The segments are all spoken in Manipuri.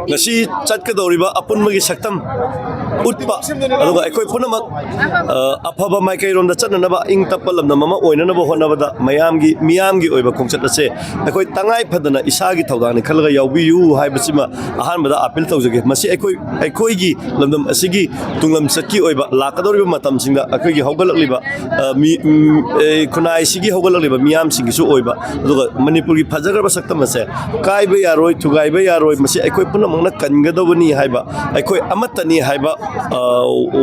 ngasi chatkadoriba apunmagi saktam utpa aduga ekoi punamak afaba maikairom da chatnaba ing tapalam na mama oinanaba honabada miyamgi oiba khongchat ase ekoi tangai phadana isagi thawdani khalga yawbiyu haibasima ahanbada appeal tawjage masi ekoi gi lamdam asigi tunglam sakki oiba lakadoriba matam singda ekoi gi hawgalakliba mi kunai sigi hawgalakliba miyam singi su oiba aduga manipur gi phajagraba saktam ase kaiba yaroi thugaiba yaroi masi ekoi punamakna kangadobani haiba ekoi amatani haiba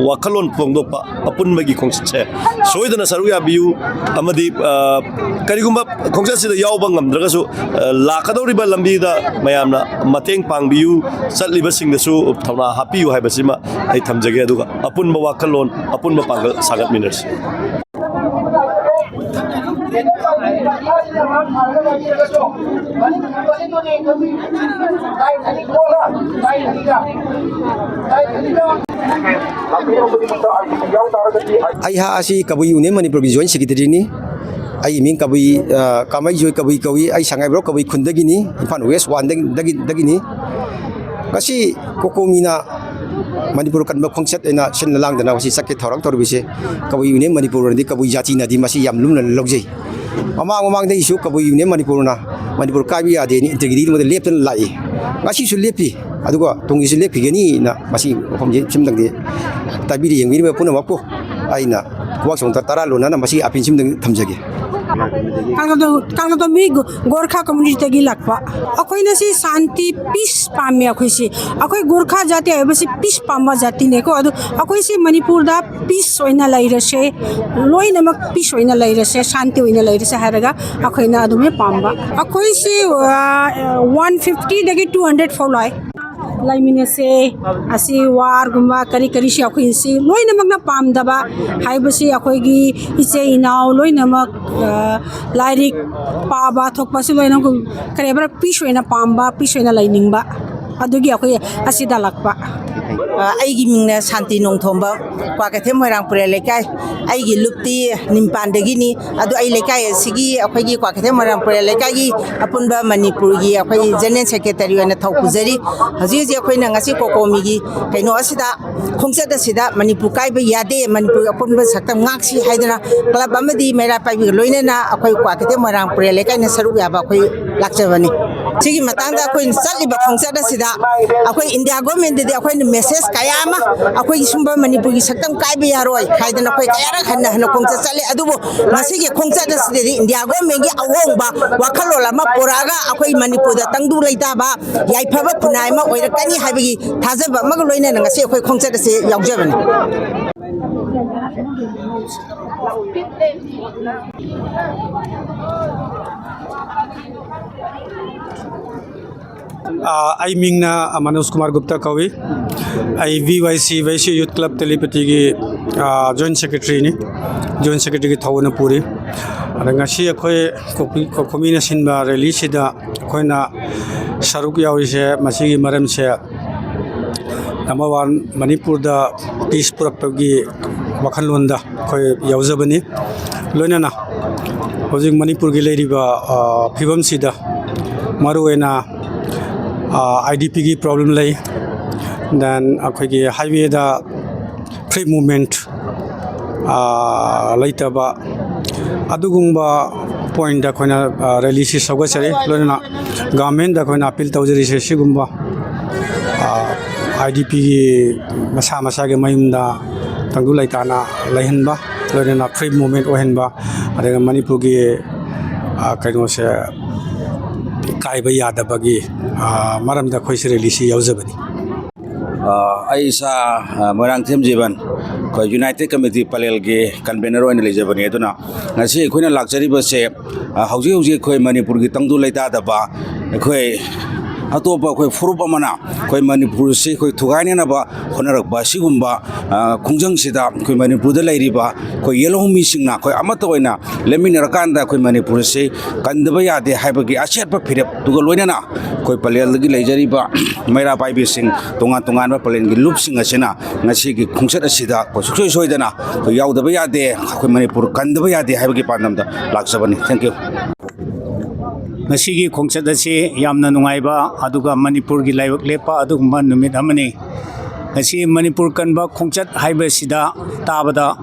wakalon pongdopa apunmagi khongchat se soidana saru yabiyu amadi karigumba khongchat sida yawba ngamdragasu lakadoriba lambida mayamna mateng pangbiyu chatliba singdasu thawna hapiyu haibasima ai thamjage aduga apunba wakalon apunba pangal sagat miners Aiha asi kabui une Manipur gi joint secretary ni ai min kabui kamai joy kabui kawi ai sangai bro kabui khundagi ni Imphal West 1 dagi ni kasi kokomina Manipur Kanba khongchat ena sin lang dana wasi sakki thorang torbise kabui une Manipur ni kabui jati na di masi yam lumna logjei amang dai isu kabui une Manipur kaibi ade ni integrity mo lep tan lai ngasi su lepi aduga tongi su lepi gani na masi khomje simdang de tabiri yengmi ba puna mako aina kuak song tara lona na masi apin simdang thamjage Kangdo mi Gorkha community tagi lakpa akoi na si santi peace pamya akoi si akoi Gorkha jati ayabasi peace pamma jati ne ko adu akoi si Manipur da peace oina lairase loi namak peace oina lairase shanti oina lairase haraga akoi na adu me pamba akoi si 150 dagi 200 follow laimine se asi war gumba kari si akoi si loi namak na pam daba haibasi akoi gi iche inau loi namak lairik paba thokpa si loi namak karebra peace oina pamba peace oina lainingba adugi akoi asida lakpa aigi mingna santi nongthomba kwakathe moirangpur lekai aigi lupti nimpandagi ni adu ai lekai sigi akhoi kwakathe moirangpur lekai gi apunba Manipur gi akhoi general secretary ana thokujari haji ji akhoi na ngasi kokomi gi kaino asida khongchat asida Manipur kaiba yade Manipur apunba saktam ngaksi haidana club amadi mera paibi loine na akhoi kwakathe moirangpur lekai na saru yaba akhoi lakchabani sigi matangda akhoi chaliba khongchat asida akhoi India government de akhoi message kayama akhoi sumba Manipur gi saktam kaiba yaroi haidana akhoi kayara khanna hana khongchat chale adubo masigi khongchat asidi India government gi awongba wakhalola ma poraga akhoi Manipur da tangdu leita ba yaifaba punai ma oirakani haibigi thajaba mag loina na ngasi akhoi khongchat ase yaujabani I mingna Manoj Kumar Gupta kawi I VYC Youth Club Telepathy gi joint secretary ni joint secretary gi thawna puri ngasi akhoi komina sinba rally sida khoina sharuk yawi se masigi maram se number 1 Manipur da peace purapagi wakhalon da khoi yaujabani loinana hojik Manipur gi leiriba phibam sida maruena IDP ki problem lay then akhoi gi highway da free movement laita ba adugumba point da khoina release soga sare lona government da khoina appeal tawjari se sigumba IDP ki masa ge mayumda tangdu laitana laihanba lona free movement ohenba adaga Manipur gi kaino se kaiba yadabagi maram da khoi sireli si yaujabani aisa morang them jiban ko United Committee palel ge convener oin lejabani aduna ngasi khoina lakchari ba se hauji khoi Manipur gi tangdu leita da ba khoi atopa khoi furup amana khoi Manipur se khoi thugaini na ba honarak ba sigumba khungjang sida khoi Manipur da lairi ba khoi yelong mi singna khoi amata oina leminara kanda khoi Manipur se kandaba yade haibagi achet ba phirep tuga loina na khoi palel gi leijari ba maira pai bi sing tongan ba palen gi lup sing asena ngasi gi khungchat asida ko soi dana khoi yaudaba yade khoi Manipur kandaba yade haibagi pandam da lakchabani thank you ꯉꯁꯤꯒꯤ ꯈꯣꯡꯆꯠ ꯑꯁꯤ ꯌꯥꯝꯅ ꯅꯨꯡꯉꯥꯏꯕ ꯑꯗꯨꯒ ꯃꯅꯤꯄꯨꯔꯒꯤ ꯂꯥꯏꯕꯛ ꯂꯦꯞꯄ ꯑꯗꯨꯒꯨꯝꯕ ꯅꯨꯃꯤꯠ ꯑꯃꯅꯤ ꯉꯁꯤ ꯃꯅꯤꯄꯨꯔ ꯀꯟꯕ ꯈꯣꯡꯆꯠ ꯍꯥꯏꯕꯁꯤꯗ ꯇꯥꯕꯗ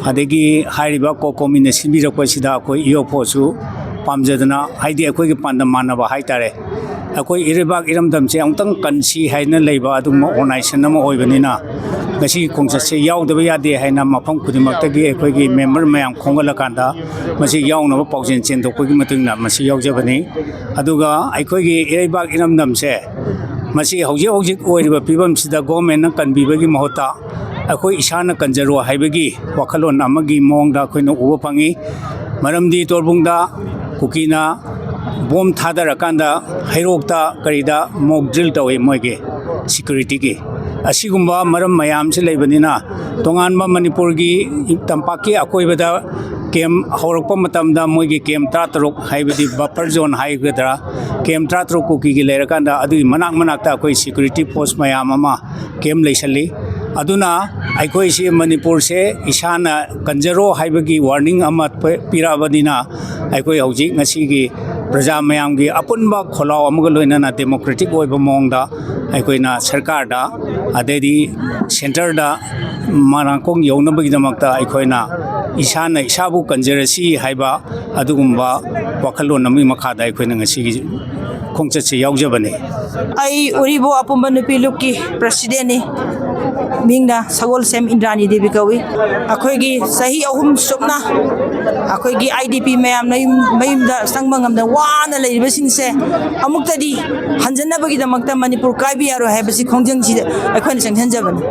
ꯑꯗꯒꯤ ꯍꯥꯏꯔꯤꯕ ꯀꯣꯀꯣꯃꯤꯅ ꯁꯤꯟꯕꯤꯔꯛꯄꯁꯤꯗ ꯑꯩꯈꯣꯏ ꯏꯌꯣꯛꯐꯣꯁꯨ ꯄꯥꯝꯖꯗꯅ ꯍꯥꯏꯗꯤ ꯑꯩꯈꯣꯏꯒꯤ ꯄꯥꯟꯗꯝ ꯃꯥꯟꯅꯕ ꯍꯥꯏꯇꯥꯔꯦ ꯑꯩꯈꯣꯏ ꯏꯔꯩꯕꯥꯛ ꯏꯔꯝꯗꯝꯁꯦ ꯑꯃꯨꯛꯇꯪ ꯀꯟꯁꯤ ꯍꯥꯏꯅ ꯂꯩꯕ ꯑꯗꯨꯒꯨꯝꯕ ꯑꯣꯔꯒꯅꯥꯏꯖꯦꯁꯟ ꯑꯃ ꯑꯣꯏꯕꯅꯤ나 ꯉꯁꯤꯒꯤ ꯈꯣꯡꯆꯠꯁꯦ ꯌꯥꯎꯗꯕ ꯌꯥꯗꯦ ꯍꯥꯏꯅ ꯃꯐꯝ ꯈꯨꯗꯤꯡꯃꯛꯇꯒꯤ ꯑꯩꯈꯣꯏꯒꯤ ꯃꯦꯝꯕꯔ ꯃꯌꯥꯝ ꯈꯣꯝꯒꯠꯂꯀꯥꯟꯗ ꯃꯁꯤ ꯌꯥꯎꯅꯕ ꯄꯥꯎꯖꯦꯜ ꯆꯦꯟꯊꯣꯛꯄꯒꯤ ꯃꯇꯨꯡꯏꯟꯅ ꯃꯁꯤ ꯌꯥꯎꯖꯕꯅꯤ ꯑꯗꯨꯒ ꯑꯩꯈꯣꯏꯒꯤ ꯏꯔꯩꯕꯥꯛ ꯏꯔꯝꯗꯝꯁꯦ ꯃꯁꯤ ꯍꯧꯖꯤꯛ ꯍꯧꯖꯤꯛ ꯑꯣꯏꯔꯤꯕ ꯐꯤꯕꯝꯁꯤꯗ ꯒꯣꯚꯔꯟꯃꯦꯟꯠꯅ ꯀꯟꯕꯤꯕꯒꯤ ꯃꯍꯨꯠꯇ ꯑꯩꯈꯣꯏ ꯏꯁꯥꯅ ꯀꯟꯖꯔꯣ ꯍꯥꯏꯕꯒꯤ ꯋꯥꯈꯜꯂꯣꯟ ꯑꯃꯒꯤ ꯃꯑꯣꯡꯗ ꯑꯩꯈꯣꯏꯅ ꯎꯕ ꯐꯪꯏ ꯃꯔꯝꯗꯤ ꯇꯣꯔꯕꯨꯡꯗ ꯀꯨꯀꯤꯅ ꯕꯣꯝ ꯊꯥꯗꯔꯀꯥꯟꯗ ꯍꯩꯔꯣꯛꯇ ꯀꯔꯤꯗ ꯃꯣꯛ ꯗ꯭ꯔꯤꯜ ꯇꯧꯏ ꯃꯣꯏꯒꯤ ꯁꯤꯀ꯭ꯌꯨꯔꯤꯇꯤꯒꯤ ꯑꯁꯤꯒꯨꯝꯕ ꯃꯔꯝ ꯃꯌꯥꯝꯁꯤ ꯂꯩꯕꯅꯤꯅ ꯇꯣꯉꯥꯟꯕ ꯃꯅꯤꯄꯨꯔꯒꯤ ꯇꯝꯄꯥꯛꯀꯤ ꯑꯀꯣꯏꯕꯗ ꯀꯦꯝ ꯍꯧꯔꯛꯄ ꯃꯇꯝꯗ ꯃꯣꯏꯒꯤ ꯀꯦꯝ 13 ꯍꯥꯏꯕꯗꯤ ꯕꯐꯔ ꯖꯣꯟ ꯍꯥꯏꯒꯗ꯭ꯔꯥ ꯀꯦꯝ 13 ꯀꯨꯀꯤꯒꯤ ꯂꯩꯔꯀꯥꯟꯗ ꯑꯗꯨꯒꯤ ꯃꯅꯥꯛꯇ ꯑꯩꯈꯣꯏ ꯁꯤꯀ꯭ꯌꯨꯔꯤꯇꯤ ꯄꯣꯁ ꯃꯌꯥꯝ ꯑꯃ ꯀꯦꯝ ꯂꯩꯁꯜꯂꯤ ꯑꯗꯨꯅ ꯑꯩꯈꯣꯏꯁꯤ ꯃꯅꯤꯄꯨꯔꯁꯦ ꯏꯁꯥꯅ ꯀꯟꯖꯔꯣ ꯍꯥꯏꯕꯒꯤ ꯋꯥꯔꯅꯤꯡ ꯑꯃ ꯄꯤꯔꯛꯑꯕꯅꯤꯅ ꯑꯩꯈꯣꯏ ꯍꯧꯖꯤꯛ ꯉꯁꯤꯒꯤ ꯄ꯭ꯔꯖꯥ ꯃꯌꯥꯝꯒꯤ ꯑꯄꯨꯟꯕ ꯈꯣꯜꯂꯥꯎ ꯑꯃꯒ ꯂꯣꯏꯅꯅ ꯗꯦꯃꯣꯀ꯭ꯔꯦꯇꯤꯛ ꯑꯣꯏꯕ ꯃꯑꯣꯡꯗ ꯑꯩꯈꯣꯏꯅ ꯁꯔꯀꯥꯔꯗ ꯑꯗꯩꯗꯤ ꯁꯦꯟꯇꯔꯗ ꯃꯥꯡꯀꯣꯡ ꯌꯧꯅꯕꯒꯤꯗꯃꯛꯇ ꯑꯩꯈꯣꯏꯅ ꯏꯁꯥꯅ ꯏꯁꯥꯕꯨ ꯀꯟꯖꯔꯁꯤ ꯍꯥꯏꯕ ꯑꯗꯨꯒꯨꯝꯕ ꯋꯥꯈꯜꯂꯣꯟ ꯑꯃꯒꯤ ꯃꯈꯥꯗ ꯑꯩꯈꯣꯏꯅ ꯉꯁꯤꯒꯤ ꯈꯣꯡꯆꯠꯁꯤ ꯌꯥꯎꯖꯕꯅꯤ ꯑꯩ ꯎꯔꯤꯕꯣ ꯑꯄꯨꯟꯕ ꯅꯨꯄꯤ ꯂꯨꯞꯀꯤ ꯄ꯭ꯔꯁꯤꯗꯦꯟꯠꯅꯤ ꯃꯤꯡꯅ ꯁꯒꯣꯜꯁꯦꯝ ꯏꯟꯗ꯭ꯔꯥꯅꯤ ꯗꯦꯕꯤ ꯀꯧꯏ ꯑꯩꯈꯣꯏꯒꯤ ꯆꯍꯤ 3 ꯁꯨꯞꯅ ꯑꯩꯈꯣꯏꯒꯤ IDP ꯃꯌꯥꯝꯅ ꯃꯌꯨꯝꯗ ꯆꯪꯕ ꯉꯝꯗꯅ ꯋꯥꯅ ꯂꯩꯔꯤꯕꯁꯤꯡꯁꯦ ꯑꯃꯨꯛꯇꯗꯤ ꯍꯟꯖꯟꯅꯕꯒꯤꯗꯃꯛꯇ ꯃꯅꯤꯄꯨꯔ ꯀꯥꯏꯕ ꯌꯥꯔꯣꯏ ꯍꯥꯏꯕꯁꯤ ꯈꯣꯡꯖꯪꯁꯤꯗ ꯑꯩꯈꯣꯏꯅ ꯆꯪꯁꯤꯟꯖꯕꯅꯤ